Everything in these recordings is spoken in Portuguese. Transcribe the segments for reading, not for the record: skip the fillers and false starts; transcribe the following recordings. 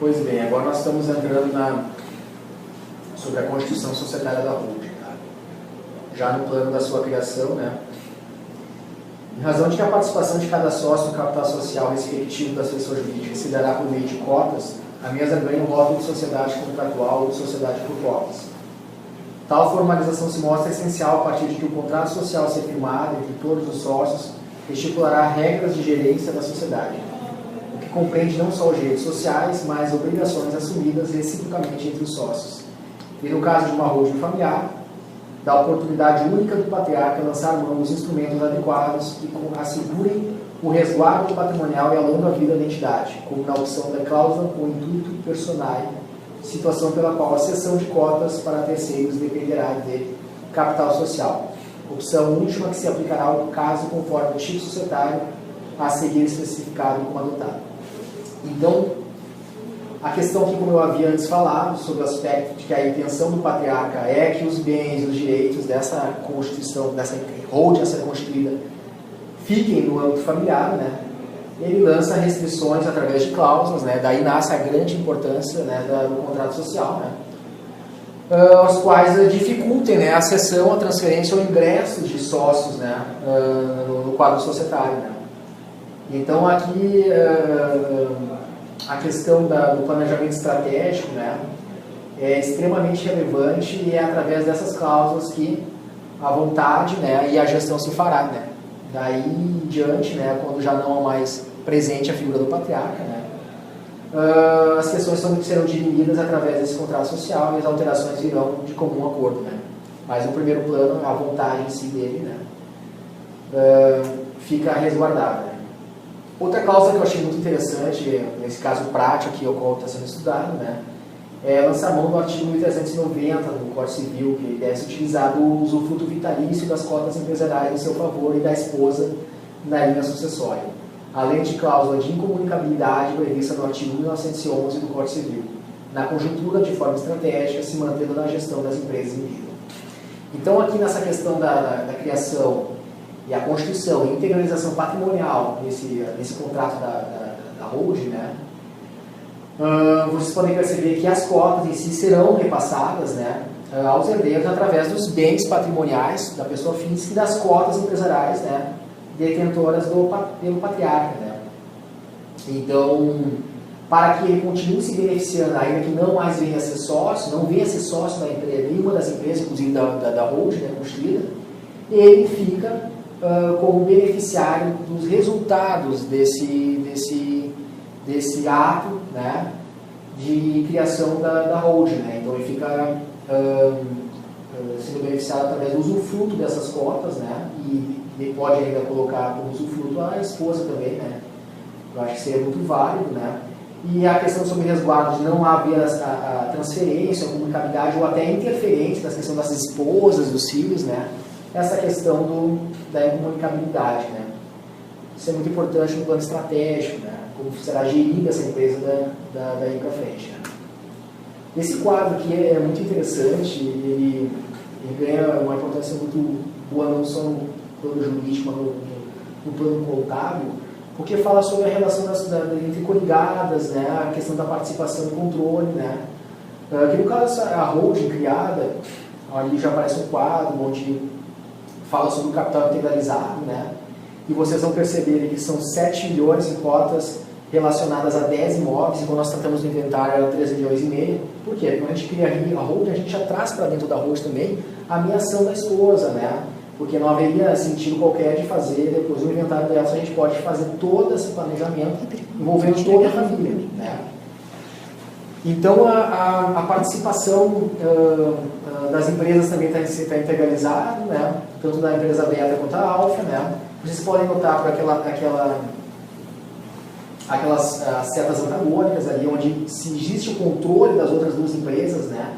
Pois bem, agora nós estamos entrando sobre a constituição societária da holding, tá? Já no plano da sua criação, né? Em razão de que a participação de cada sócio no capital social respectivo da pessoa jurídica se dará por meio de cotas, a mesa ganha o rótulo de sociedade contratual ou de sociedade por cotas. Tal formalização se mostra essencial a partir de que o contrato social ser firmado entre todos os sócios estipulará regras de gerência da sociedade, o que compreende não só os direitos sociais, mas obrigações assumidas reciprocamente entre os sócios. E no caso de uma holding familiar, da oportunidade única do patriarca lançar mão dos instrumentos adequados que assegurem o resguardo patrimonial e a longa vida da entidade, como na opção da cláusula com intuito personae, situação pela qual a cessão de cotas para terceiros dependerá de capital social. Opção última que se aplicará ao caso conforme o tipo societário a seguir especificado como adotado. Então, a questão que, como eu havia antes falado, sobre o aspecto de que a intenção do patriarca é que os bens e os direitos dessa constituição, dessa holding a ser constituída, fiquem no âmbito familiar, né? Ele lança restrições através de cláusulas, né? Daí nasce a grande importância, né, do contrato social, né? As quais dificultem, né, a cessão, a transferência ou ingresso de sócios, né, no quadro societário, né? Então aqui a questão do planejamento estratégico, né, é extremamente relevante e é através dessas cláusulas que a vontade, né, e a gestão se fará, né? Daí em diante, né, quando já não há mais presente a figura do patriarca, né, as questões serão dirimidas através desse contrato social e as alterações virão de comum acordo, né? Mas no primeiro plano, a vontade em si dele, né, fica resguardada, né? Outra cláusula que eu achei muito interessante, nesse caso prático que o qual está sendo estudado, né, é lançar mão do artigo 1390 do Código Civil, que deve ser utilizado o usufruto vitalício das cotas empresariais em seu favor e da esposa na linha sucessória, além de cláusula de incomunicabilidade prevista no artigo 1911 do Código Civil, na conjuntura de forma estratégica, se mantendo na gestão das empresas em vida. Então, aqui nessa questão da criação e a constituição e integralização patrimonial nesse contrato da holding, né, vocês podem perceber que as cotas em si serão repassadas, né, aos herdeiros através dos bens patrimoniais da pessoa física e das cotas empresariais, né, detentoras pelo patriarca, né. Então, para que ele continue se beneficiando, ainda que não mais venha a ser sócio, não venha a ser sócio da empresa, nenhuma das empresas, inclusive da holding, né, constituída, ele fica como beneficiário dos resultados desse ato, né, de criação da holding, né? Então ele fica sendo beneficiado através do usufruto dessas cotas, né? E ele pode ainda colocar como usufruto a esposa também, né? Eu acho que seria muito válido, né? E a questão sobre resguardo de não haver a transferência, a comunicabilidade ou até a interferência da questão das esposas, dos filhos, né? Essa questão da incomunicabilidade, né? Isso é muito importante no plano estratégico, né? Como será gerida essa empresa daí para frente, né? Esse quadro aqui é muito interessante, ele ganha uma importância muito boa não só no plano jurídico, mas no plano contábil, porque fala sobre a relação entre coligadas, né? A questão da participação e controle, né? Que no caso a holding criada, ali já aparece um quadro onde fala sobre o capital integralizado, né? E vocês vão perceber que são 7 milhões em cotas relacionadas a 10 imóveis, e quando nós tratamos do inventário era 13 milhões e meio. Por quê? Quando a gente cria a holding, a gente já traz para dentro da holding também a meação da esposa, né? Porque não haveria sentido qualquer de fazer depois do inventário dela, a gente pode fazer todo esse planejamento envolvendo toda a família, né? Então, a participação das empresas também está integralizada, né? Tanto da empresa beta quanto a alfa, né? Vocês podem notar por aquelas setas antagônicas ali, onde se existe o controle das outras duas empresas, né?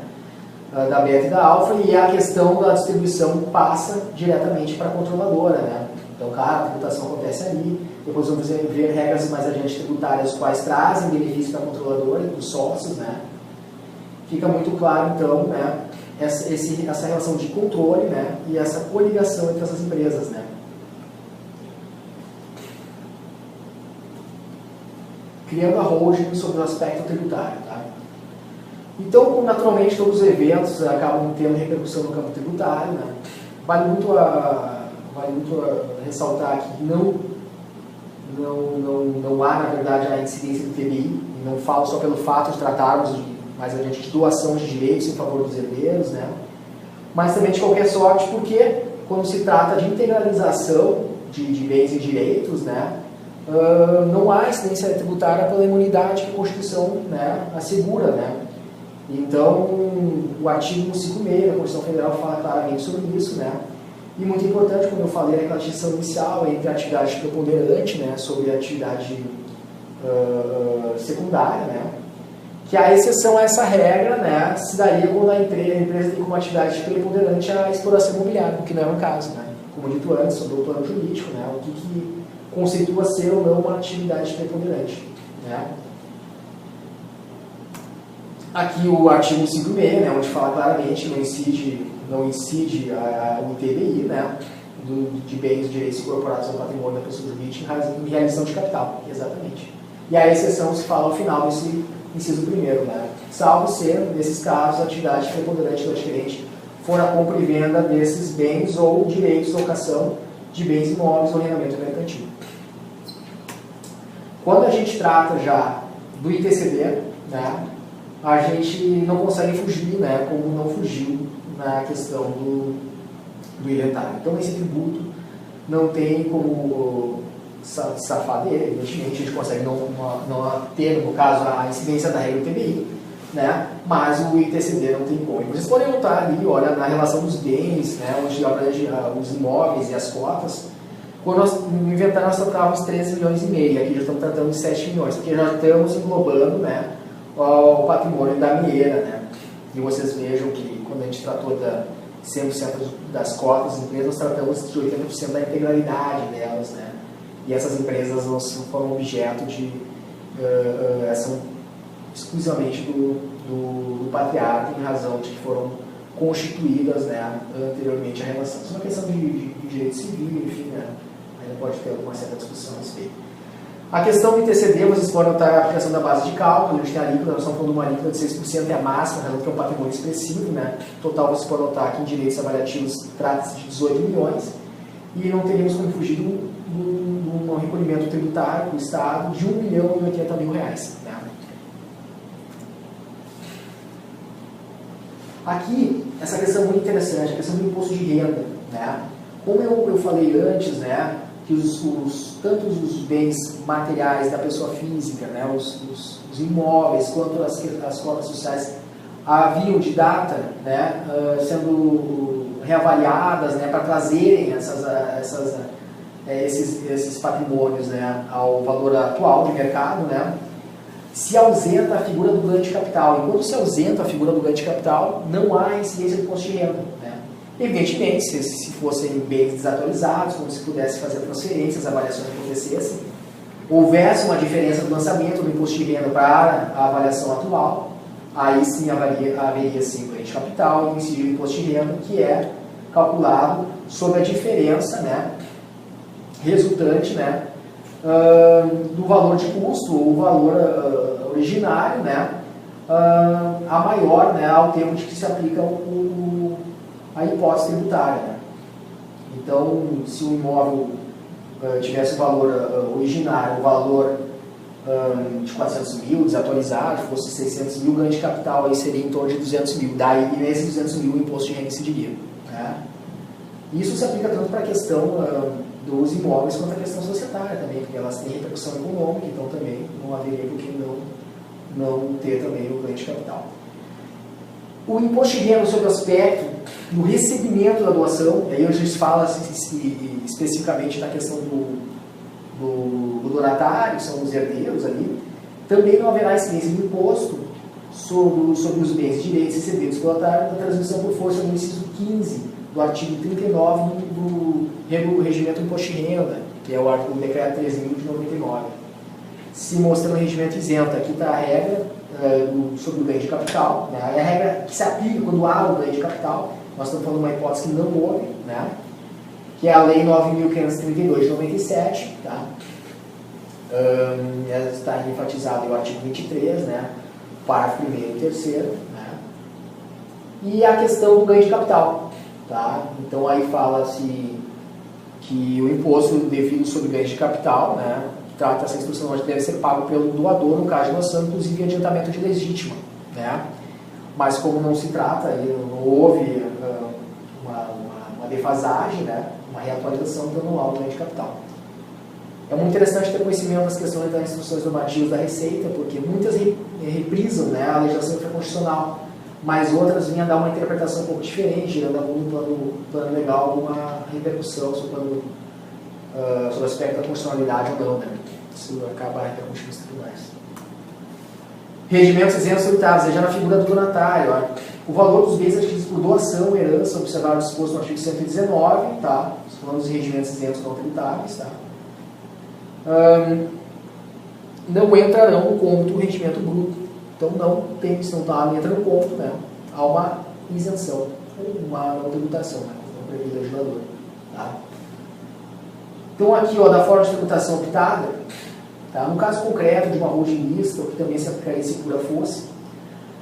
Da beta e da alfa, e a questão da distribuição passa diretamente para a controladora, né? Então, claro, a tributação acontece ali. Depois vamos ver regras mais adiante tributárias, quais trazem benefício para a controladora e para os sócios, né? Fica muito claro, então, né, essa relação de controle, né, e essa coligação entre essas empresas, né? criando a holding sobre o aspecto tributário. Tá? Então, naturalmente, todos os eventos acabam tendo repercussão no campo tributário. Né? Vale muito ressaltar que não há, na verdade, a incidência do TBI, e não falo só pelo fato de tratarmos mais adiante de doação de direitos em favor dos herdeiros, né? Mas também de qualquer sorte, porque quando se trata de integralização de bens e direitos, né, não há incidência tributária pela imunidade que a Constituição, né, assegura. Né? Então, o artigo 156 da Constituição Federal fala claramente sobre isso, né? E muito importante, como eu falei naquela distinção inicial entre a atividade preponderante, né, sobre a atividade secundária, né, que a exceção a essa regra, né, se daria quando a empresa tem como atividade preponderante a exploração imobiliária, o que não é um caso. Né. Como dito antes, sobre o plano jurídico, né, o que conceitua ser ou não uma atividade preponderante. Né. Aqui o artigo 156, né, onde fala claramente não incide o ITBI, né, de bens e direitos incorporados ao patrimônio da pessoa jurídica em realização de capital, exatamente. E a exceção se fala ao final desse inciso primeiro, né, salvo ser, nesses casos, a atividade preponderante do adquirente for a compra e venda desses bens ou direitos de locação de bens imóveis ou arrendamento mercantil. Quando a gente trata já do ITCD, né, a gente não consegue fugir, né, como não fugiu na questão do inventário. Então, esse tributo não tem como safar dele, evidentemente, a gente consegue não ter, no caso, a incidência da regra do TBI, né, mas o ITCD não tem como. Vocês podem notar ali, olha, na relação dos bens, né, onde abrange os imóveis e as cotas, quando no inventário nós tratávamos 13 milhões e meio, aqui já estamos tratando de 7 milhões, porque já estamos englobando, né, o patrimônio da Mieira, né? E vocês vejam que quando a gente tratou da 100% das cotas das empresas, nós tratamos de 80% da integralidade delas, né? E essas empresas não foram objeto de são exclusivamente do patriarca, em razão de que foram constituídas, né, anteriormente à relação. Isso é uma questão de direito civil, enfim, né? Ainda pode ter alguma certa discussão a respeito. A questão do ITCD, vocês podem notar a aplicação da base de cálculo, a gente tem a alíquota, nós estamos falando de uma alíquota de 6%, é a máxima, que é um patrimônio expressivo, né? Total, vocês podem notar que em direitos avaliativos trata-se de 18 milhões, e não teríamos como fugir de um recolhimento tributário do Estado de R$1.080.000. Né? Aqui, essa questão é muito interessante, a questão do imposto de renda. Né? Como eu falei antes, né, que tanto os bens materiais da pessoa física, né, os imóveis, quanto as cotas sociais haviam de data, né, sendo reavaliadas, né, para trazerem esses patrimônios, né, ao valor atual de mercado, né, se ausenta a figura do ganho de capital. Enquanto se ausenta a figura do ganho de capital, não há incidência do imposto de renda. Né. Evidentemente, se fossem bens desatualizados, como se pudesse fazer transferências, as avaliações acontecessem, houvesse uma diferença do lançamento do imposto de renda para a avaliação atual, aí sim haveria sim o ganho de capital e incidir o imposto de renda, que é calculado sobre a diferença, né, resultante, né, do valor de custo ou valor originário, né, a maior, né, ao tempo de que se aplica a hipótese tributária. Né? Então, se o imóvel tivesse o valor originário, o valor de 400 mil, desatualizado, fosse 600 mil, o ganho de capital aí seria em torno de 200 mil. Daí, nesses 200 mil, o imposto de renda incidiria. Né? Isso se aplica tanto para a questão dos imóveis quanto a questão societária também, porque elas têm repercussão econômica, então também não haveria por que não ter também o ganho de capital. O imposto de renda sobre o aspecto do recebimento da doação, e aí a gente fala especificamente na questão do donatário, que são os herdeiros ali, também não haverá incidência do imposto sobre os bens e direitos recebidos pelo donatário da transmissão por força do inciso 15 do artigo 39 do Regimento do Imposto de Renda, que é o decreto 13.000 de 99. Se mostrando regimento isento, aqui está a regra sobre o ganho de capital, né? É a regra que se aplica quando há o ganho de capital. Nós estamos falando de uma hipótese que não houve, né? Que é a Lei 9.532 de 97, tá? Está enfatizado o artigo 23, né, parágrafo 1º e 3º, né, e a questão do ganho de capital. Tá? Então aí fala-se que o imposto devido sobre ganho de capital, né, trata essa instrução que deve ser pago pelo doador, no caso de doação, inclusive adiantamento de legítima. Né? Mas como não se trata, não houve uma defasagem, né, uma reatualização do anual do ganho de capital. É muito interessante ter conhecimento das questões das instruções normativas da Receita, porque muitas reprisam, né, a legislação infraconstitucional, mas outras vinham a dar uma interpretação um pouco diferente, gerando no plano legal alguma repercussão sobre o aspecto da constitucionalidade ou não. Né? Isso acaba repercutindo nos tribunais. Rendimentos isentos tributáveis, já na figura do donatário. Ó. O valor dos bens adquiridos por doação, herança, observado disposto no artigo 119, tá? Falando dos rendimentos isentos não tributáveis, tá? Não entrarão no cômputo o rendimento bruto. Então se não entra no cômputo, né? Há uma isenção, uma não tributação, né? Não prevê o legislador. Tá? Então aqui, ó, da forma de tributação optada, tá? No caso concreto de uma holding mista, o que também se aplicaria se pura fosse,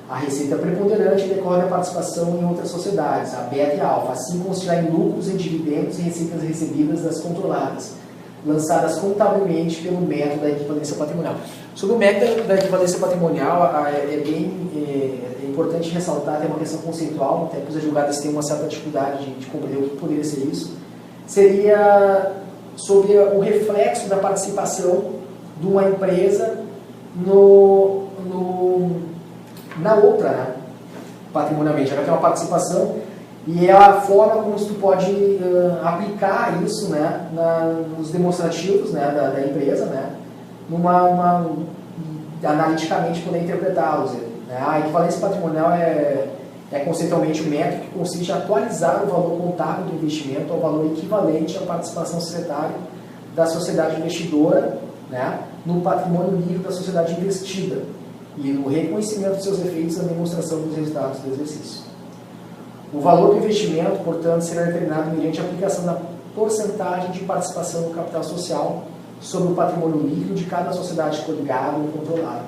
a receita preponderante decorre da participação em outras sociedades, a beta e a alfa, assim como se tiver em lucros, em dividendos e receitas recebidas das controladas, lançadas contabilmente pelo método da equivalência patrimonial. Sobre o método da equivalência patrimonial, é importante ressaltar, tem uma questão conceitual, até que os advogados têm uma certa dificuldade de compreender o que poderia ser isso, seria sobre o reflexo da participação de uma empresa na outra, né? Patrimonialmente. Ela tem uma participação e é a forma como tu pode aplicar isso, né, nos demonstrativos, né, da empresa, né, analiticamente poder interpretá-los. Né? A equivalência patrimonial é conceitualmente um método que consiste em atualizar o valor contábil do investimento ao valor equivalente à participação societária da sociedade investidora, né, no patrimônio líquido da sociedade investida e no reconhecimento de seus efeitos na demonstração dos resultados do exercício. O valor do investimento, portanto, será determinado mediante a aplicação da porcentagem de participação no capital social sobre o patrimônio líquido de cada sociedade coligada ou controlada.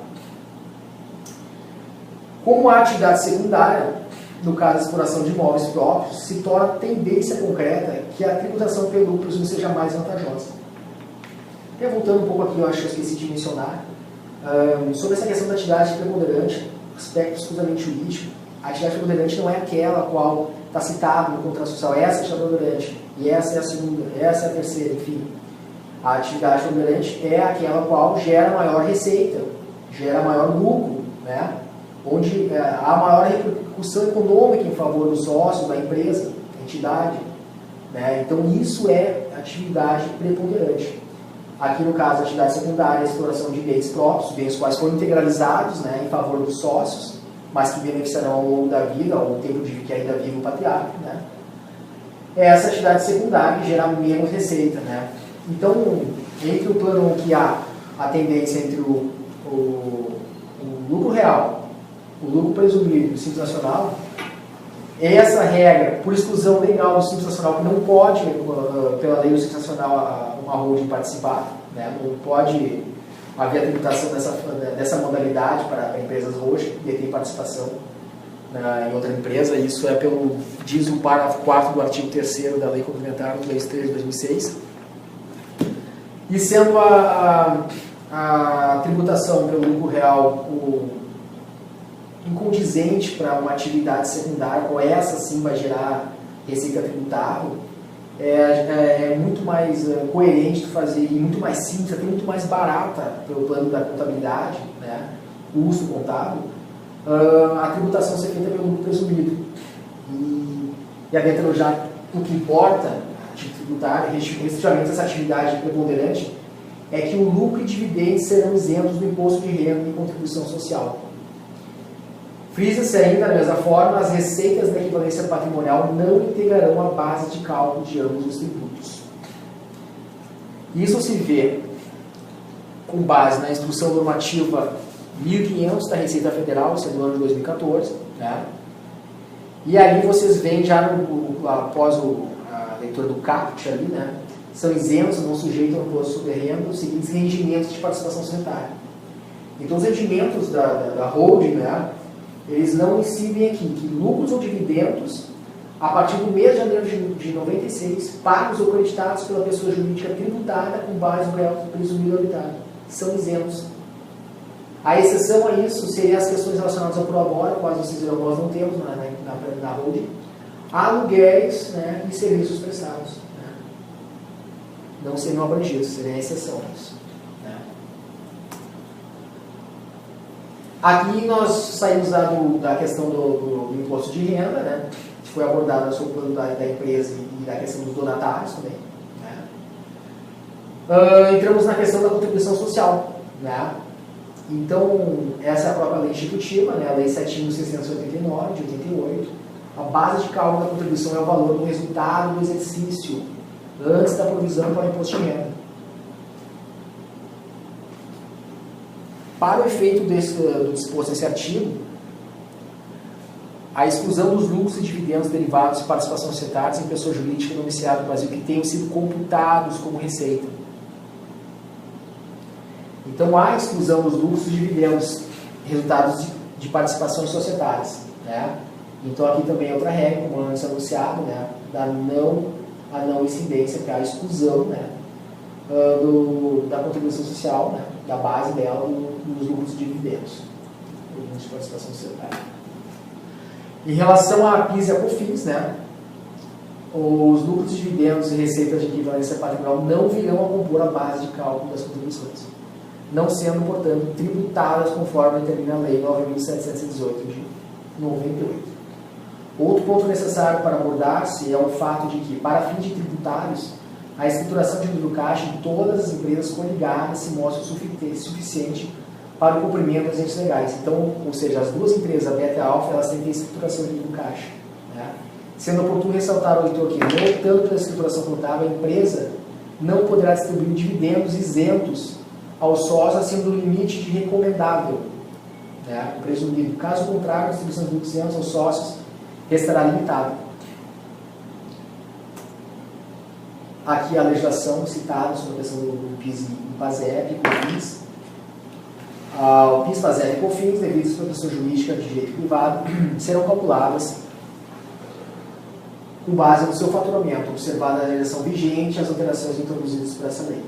Como a atividade secundária, no caso a exploração de imóveis próprios, se torna tendência concreta que a tributação pelo lucro não seja mais vantajosa. E voltando um pouco aqui, eu acho que eu esqueci de mencionar, sobre essa questão da atividade preponderante, aspecto exclusivamente jurídico. A atividade preponderante não é aquela a qual está citado no contrato social, essa é a atividade preponderante, e essa é a segunda, essa é a terceira, enfim. A atividade preponderante é aquela a qual gera maior receita, gera maior lucro, né? Onde há maior repercussão econômica em favor dos sócios, da empresa, da entidade. Né? Então isso é atividade preponderante. Aqui no caso, a atividade secundária é a exploração de bens próprios, bens quais foram integralizados, né, em favor dos sócios, mas que beneficiarão ao longo da vida, ao tempo de que ainda vive o patriarca. Né? Essa atividade secundária gera menos receita. Né? Então, entre o plano que há a tendência entre o lucro real, o lucro presumido e o Simples Nacional, essa regra, por exclusão legal do Simples Nacional, que não pode, pela lei do Simples Nacional, uma holding participar, né? Não pode haver a tributação dessa modalidade para empresas hoje que detêm participação em outra empresa. Isso diz o parágrafo 4º do artigo 3º da Lei Complementar número 3 de 2006. E sendo a tributação pelo lucro real incondizente para uma atividade secundária, ou essa sim vai gerar receita tributável, é muito mais coerente de fazer e muito mais simples, até muito mais barata pelo plano da contabilidade, né, o custo contábil, a tributação ser feita pelo lucro presumido. E adentrando já o que importa, a tributária, restritivamente essa atividade preponderante, é que o lucro e dividendos serão isentos do imposto de renda e contribuição social. Frisa-se ainda, da mesma forma, as receitas da equivalência patrimonial não integrarão a base de cálculo de ambos os tributos. Isso se vê com base na Instrução Normativa 1500 da Receita Federal, isso é do ano de 2014, né? E ali vocês veem já após a leitura do CAPT ali, né? são isentos, não sujeitam ao imposto sobre renda os seguintes rendimentos de participação societária. Então, os rendimentos da holding, né, eles não incidem aqui que lucros ou dividendos, a partir do mês de janeiro de 96, pagos ou creditados pela pessoa jurídica tributada com base no real presumido habitado, são isentos. A exceção a isso seria as questões relacionadas ao prolabore, quais vocês viram, nós não temos na holding, aluguéis, né, e serviços prestados. Né? Não seriam abrangidos, seria a exceção a isso. Né? Aqui nós saímos da questão do imposto de renda, né, que foi abordada sobre o plano da empresa e da questão dos donatários também. Né? Entramos na questão da contribuição social. Né? Então, essa é a própria lei institutiva, né, a Lei 7.689, de 88. A base de cálculo da contribuição é o valor do resultado do exercício antes da provisão para o imposto de renda. Para o efeito do disposto nesse artigo, a exclusão dos lucros e dividendos derivados de participações societárias em pessoa jurídica domiciliada no Brasil que tenham sido computados como receita. Então, há a exclusão dos lucros e dividendos resultados de participações societárias. Né? Então, aqui também é outra regra, como antes anunciado, né? A não incidência, que é a exclusão, né? Da contribuição social, né? Da base dela, dos lucros e dividendos de participação societária. Em relação à PIS e à COFINS, né? Os lucros, dividendos e receitas de equivalência patrimonial não virão a compor a base de cálculo das contribuições, não sendo, portanto, tributadas conforme determina a Lei 9.718 de 98. Outro ponto necessário para abordar-se é o fato de que, para fins de tributários, a estruturação de livro caixa em todas as empresas coligadas se mostra suficiente para o cumprimento das entes legais. Então, ou seja, as duas empresas, a Beta e a Alfa, elas têm que ter estruturação de livro caixa. Né? Sendo oportuno ressaltar ao leitor que, no tanto da estruturação contábil, a empresa não poderá distribuir dividendos isentos aos sócios acima do limite de recomendável, né, presumido. Caso contrário, a distribuição de lucros isentos aos sócios restará limitada. Aqui a legislação citada sobre a questão do PIS e PASEP e COFINS. O PIS, PASEP e COFINS, devidos à pessoa jurídica de direito privado, serão calculadas com base no seu faturamento, observada a legislação vigente e as alterações introduzidas por essa lei.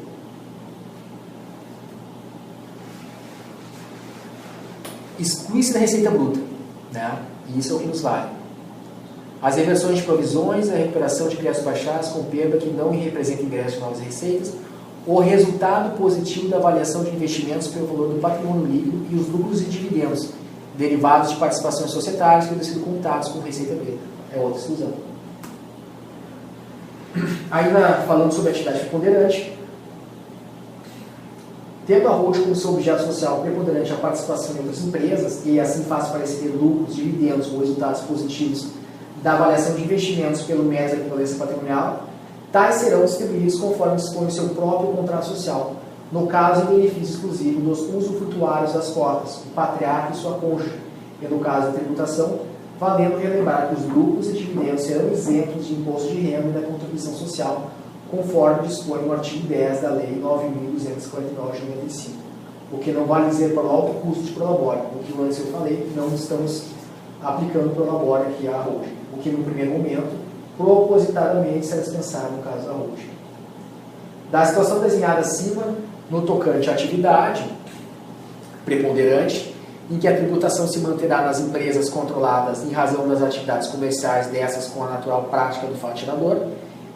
Exclui-se da receita bruta, né? E isso é o que nos vale. As reversões de provisões, a recuperação de créditos baixados com perda que não representa ingresso de novas receitas, o resultado positivo da avaliação de investimentos pelo valor do patrimônio líquido e os lucros e dividendos derivados de participações societárias que tenham sido contados como receita bruta. É outra exclusão. Ainda falando sobre a atividade preponderante, tendo a holding como seu objeto social preponderante a participação em outras empresas, e assim faz parecer ter lucros, dividendos ou resultados positivos da avaliação de investimentos pelo método da equivalência patrimonial, tais serão distribuídos conforme dispõe o seu próprio contrato social, no caso em benefício exclusivo dos usufrutuários das cotas, o patriarca e sua cônjuge, e no caso da tributação, valendo relembrar que os lucros e dividendos serão isentos de imposto de renda e da contribuição social, conforme dispõe o artigo 10 da Lei 9.249 de 95. O que não vale dizer para o alto custo de prolabore, o que antes eu falei, não estamos aplicando prolabore aqui à holding, o que no primeiro momento, propositadamente, será dispensado no caso da holding. Da situação desenhada acima, no tocante à atividade preponderante, em que a tributação se manterá nas empresas controladas em razão das atividades comerciais dessas com a natural prática do fato gerador,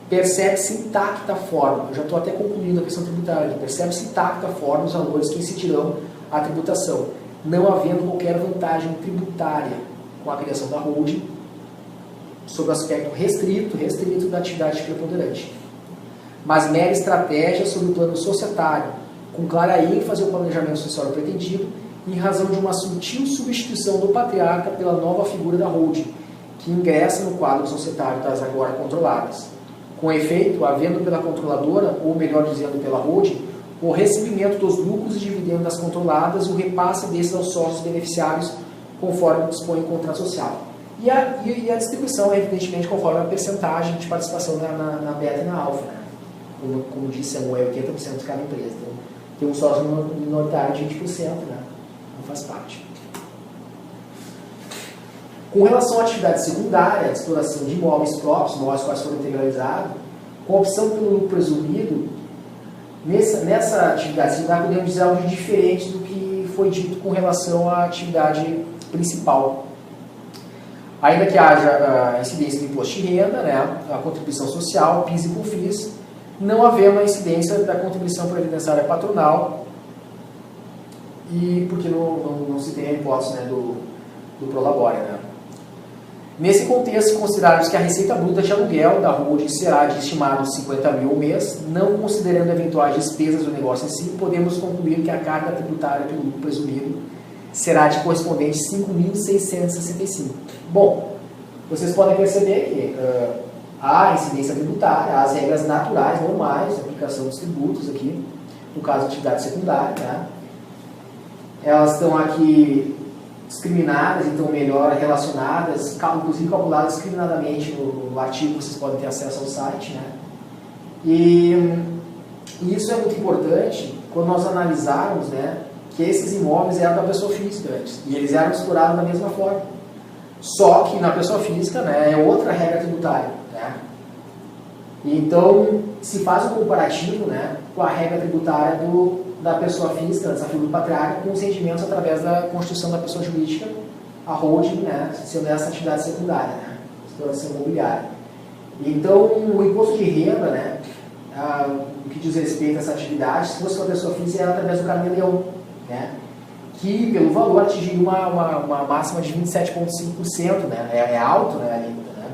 percebe-se intacta a forma, eu já estou até concluindo a questão tributária, percebe-se intacta a forma os valores que incidirão à tributação, não havendo qualquer vantagem tributária com a criação da holding, sob o aspecto restrito da atividade preponderante. Mas mera estratégia sobre o plano societário, com clara ênfase ao planejamento social pretendido, em razão de uma sutil substituição do patriarca pela nova figura da holding, que ingressa no quadro societário das agora controladas. Com efeito, havendo pela controladora, ou melhor dizendo pela holding, o recebimento dos lucros e dividendos das controladas e o repasse desses aos sócios beneficiários, conforme dispõe o contrato social. E a distribuição, evidentemente, conforme a percentagem de participação na beta e na alfa. Né? como disse Samuel, 80% de cada empresa. Então, tem um sócio minoritário de 20%, né? Não faz parte. Com relação à atividade secundária, a exploração de imóveis próprios, imóveis quais foram integralizados, com a opção pelo lucro presumido, nessa atividade secundária podemos dizer algo de diferente do que foi dito com relação à atividade principal. Ainda que haja a incidência do imposto de renda, né, a contribuição social, PIS e COFINS, não havendo a incidência da contribuição previdenciária patronal, e porque não se tem a hipótese, né, do prolabore, né. Nesse contexto, considerarmos que a receita bruta de aluguel da holding será de estimados 50 mil ao mês, não considerando eventuais despesas do negócio em si, podemos concluir que a carga tributária pelo lucro presumido será de correspondente 5.665. Bom, vocês podem perceber que há incidência tributária, há as regras naturais, normais, de aplicação dos tributos aqui, no caso de atividade secundária, né? Elas estão aqui discriminadas, então melhor relacionadas, inclusive calculadas discriminadamente no artigo, vocês podem ter acesso ao site, né? E isso é muito importante quando nós analisarmos, né, que esses imóveis eram da pessoa física antes, e eles eram explorados da mesma forma. Só que na pessoa física, né, é outra regra tributária, né? E então se faz um comparativo, né, com a regra tributária da pessoa física, dessa figura patriarca, com os rendimentos através da constituição da pessoa jurídica, a holding, né, sendo essa atividade secundária, né, exploração imobiliária. Então, o imposto de renda, né, o que diz respeito a essa atividade, se fosse uma pessoa física, era através do carnê-leão, né, que pelo valor atingiria uma máxima de 27,5%, né, é alto, né, a alíquota, né,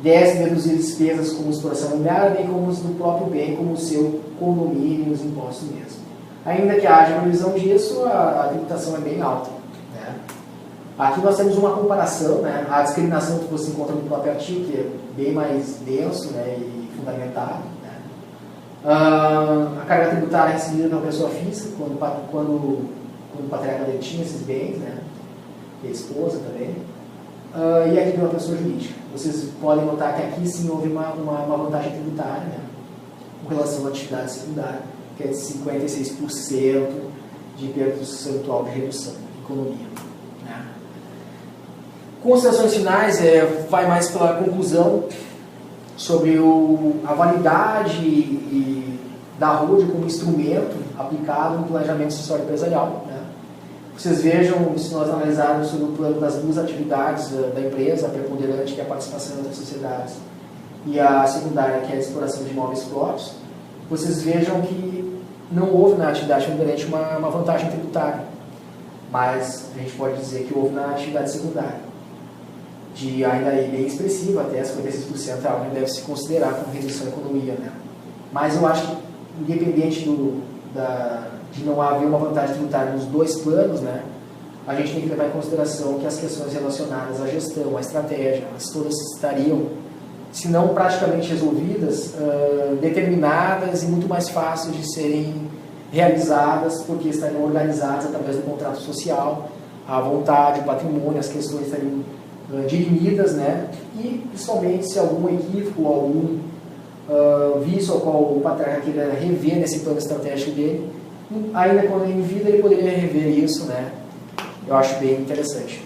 deve reduzir despesas como exploração imobiliária, bem como os do próprio bem, como o seu condomínio e os impostos mesmo. Ainda que haja previsão disso, a tributação é bem alta, né. Aqui nós temos uma comparação, né, a discriminação que você encontra no próprio artigo, que é bem mais denso, né, e fundamentado, né. A carga tributária é recebida pela pessoa física, quando o patriarca dele tinha esses bens, né, e a esposa também, e aqui pela pessoa jurídica. Vocês podem notar que aqui sim houve uma vantagem tributária, né, com relação à atividade secundária, que é de 56% de percentual de redução de economia, né. Considerações finais, vai mais pela conclusão sobre a validade da holding como instrumento aplicado no planejamento social empresarial, né. Vocês vejam, se nós analisarmos sobre o plano das duas atividades da empresa, a preponderante, que é a participação em outras sociedades, e a secundária, que é a exploração de imóveis próprios, vocês vejam que não houve na atividade preponderante uma vantagem tributária, mas a gente pode dizer que houve na atividade secundária, de ainda bem expressiva, até 56% é algo que deve se considerar como redução da economia, né? Mas eu acho que, independente de não haver uma vantagem tributária nos dois planos, né, a gente tem que levar em consideração que as questões relacionadas à gestão, à estratégia, elas todas estariam, se não praticamente resolvidas, determinadas e muito mais fáceis de serem realizadas, porque estariam organizadas através do contrato social, a vontade, o patrimônio, as questões estariam dirimidas, né, e principalmente se algum equívoco, algum vício ao qual o patriarca queira rever nesse plano estratégico dele, ainda quando em vida ele poderia rever isso, né, eu acho bem interessante.